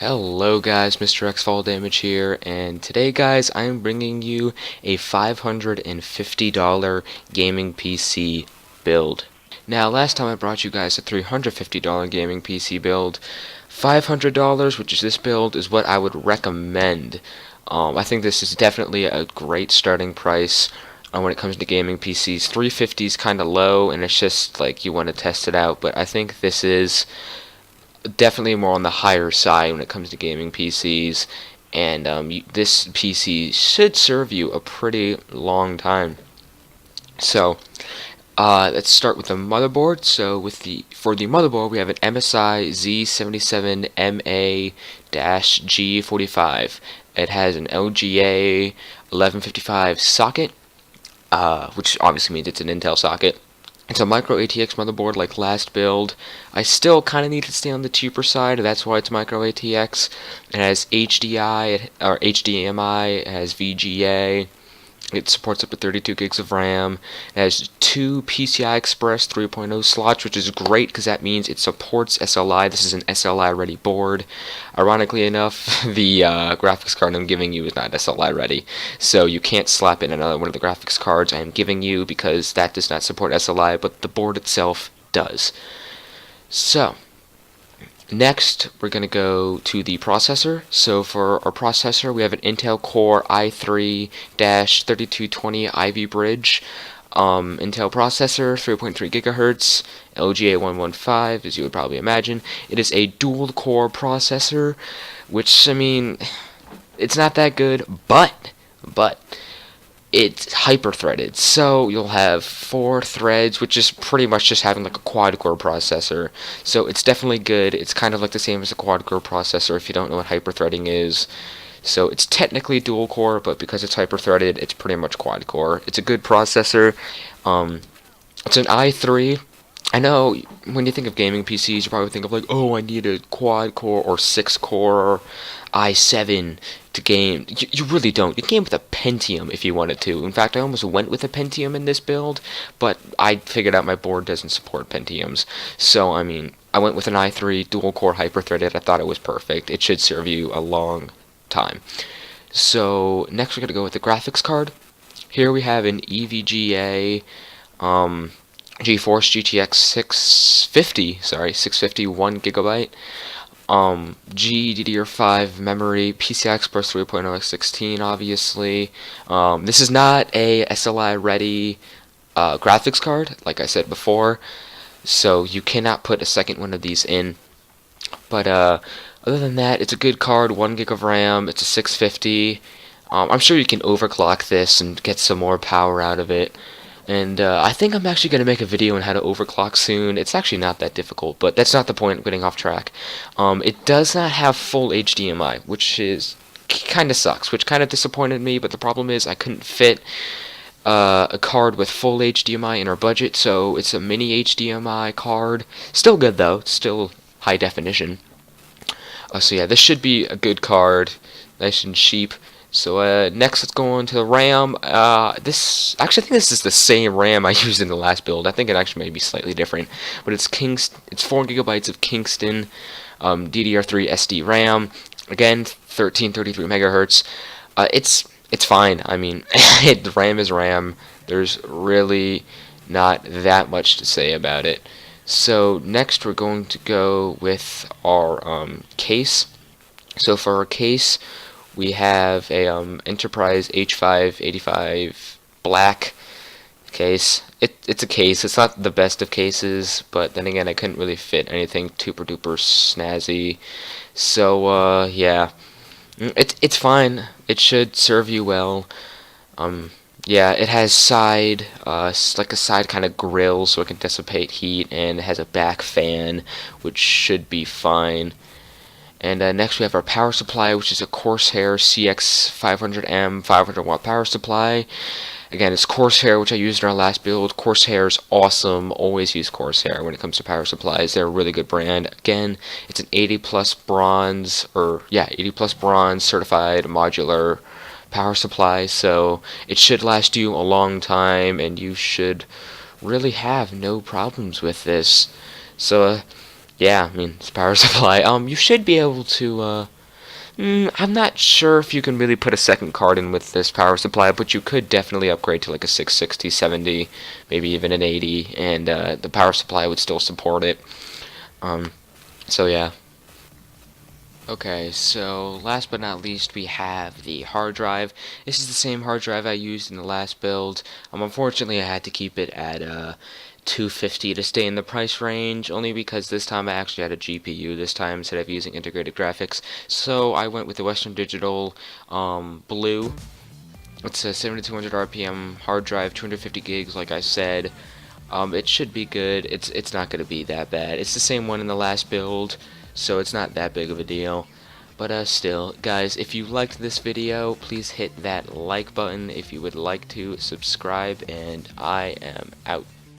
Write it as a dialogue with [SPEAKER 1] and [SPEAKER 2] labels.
[SPEAKER 1] Hello guys, Mr. X Fall Damage here, and today guys I am bringing you a $550 gaming PC build. Now last time I brought you guys a $350 gaming PC build. $500, which is this build, is what I would recommend. I think this is definitely a great starting price when it comes to gaming PCs. 350 is kind of low, and it's just like you want to test it out, but I think this is definitely more on the higher side when it comes to gaming PCs, and this PC should serve you a pretty long time. So let's start with the motherboard. So for the motherboard, we have an MSI Z77MA-G45. It has an LGA 1155 socket, which obviously means it's an Intel socket. It's a micro ATX motherboard like last build. I still kind of need to stay on the cheaper side, that's why it's micro ATX. It has HDI or HDMI, it has VGA. It supports up to 32 gigs of RAM. It has two PCI Express 3.0 slots, which is great because that means it supports SLI. This is an SLI ready board. Ironically enough, the graphics card I'm giving you is not SLI ready, so you can't slap in another one of the graphics cards I am giving you because that does not support SLI, but the board itself does. So next, we're going to go to the processor. So for our processor, we have an Intel Core i3-3220 Ivy Bridge. Intel processor, 3.3 gigahertz, LGA 115, as you would probably imagine. It is a dual-core processor, which, I mean, it's not that good, but it's hyper-threaded, so you'll have 4 threads, which is pretty much just having like a quad-core processor. So it's definitely good. It's kind of like the same as a quad-core processor if you don't know what hyper-threading is. So it's technically dual-core, but because it's hyper-threaded, it's pretty much quad-core. It's a good processor. It's an i3. I know when you think of gaming PCs, you probably think of like, oh, I need a quad-core or 6-core i7 to game. You really don't. You can game with a Pentium if you wanted to. In fact, I almost went with a Pentium in this build, but I figured out my board doesn't support Pentiums. So, I mean, I went with an i3 dual-core hyper-threaded. I thought it was perfect. It should serve you a long time. So, next we're going to go with the graphics card. Here we have an EVGA GeForce GTX 650 1GB, GDDR5 memory, PCI Express 3.0 x16, obviously. This is not a SLI ready graphics card, like I said before, so you cannot put a second one of these in. But other than that, it's a good card, 1 gig of RAM, it's a 650. I'm sure you can overclock this and get some more power out of it. And I think I'm actually going to make a video on how to overclock soon. It's actually not that difficult, but that's not the point. I'm getting off track. It does not have full HDMI, which is kind of sucks, which kind of disappointed me, but the problem is I couldn't fit a card with full HDMI in our budget, so it's a mini HDMI card. Still good, though. It's still high definition. So yeah, this should be a good card. Nice and cheap. So next, let's go on to the RAM. I think this is the same RAM I used in the last build. I think it actually may be slightly different, but it's 4 GB of Kingston DDR3 SD RAM. Again, 1333 megahertz. It's fine. I mean, the RAM is RAM. There's really not that much to say about it. So next, we're going to go with our case. So for our case, we have a Enterprise H585 black case. It's a case. It's not the best of cases, but then again, I couldn't really fit anything super duper snazzy. So yeah, it's fine. It should serve you well. Yeah, it has like a side kind of grill, so it can dissipate heat, and it has a back fan, which should be fine. And next we have our power supply, which is a Corsair CX500M 500 watt power supply. Again, it's Corsair, which I used in our last build. Corsair's awesome. Always use Corsair when it comes to power supplies. They're a really good brand. Again, it's an 80 plus bronze certified modular power supply, so it should last you a long time, and you should really have no problems with this. So yeah, I mean, it's power supply. You should be able to, I'm not sure if you can really put a second card in with this power supply, but you could definitely upgrade to like a 660, 70, maybe even an 80, and the power supply would still support it. So yeah. Okay, so last but not least, we have the hard drive. This is the same hard drive I used in the last build. Unfortunately, I had to keep it at 250 to stay in the price range, only because this time I actually had a GPU this time instead of using integrated graphics. So I went with the Western Digital Blue. It's a 7200 RPM hard drive, 250 gigs, like I said. It should be good. It's not going to be that bad. It's the same one in the last build, so it's not that big of a deal. But still, guys, if you liked this video, please hit that like button. If you would like to subscribe, and I am out.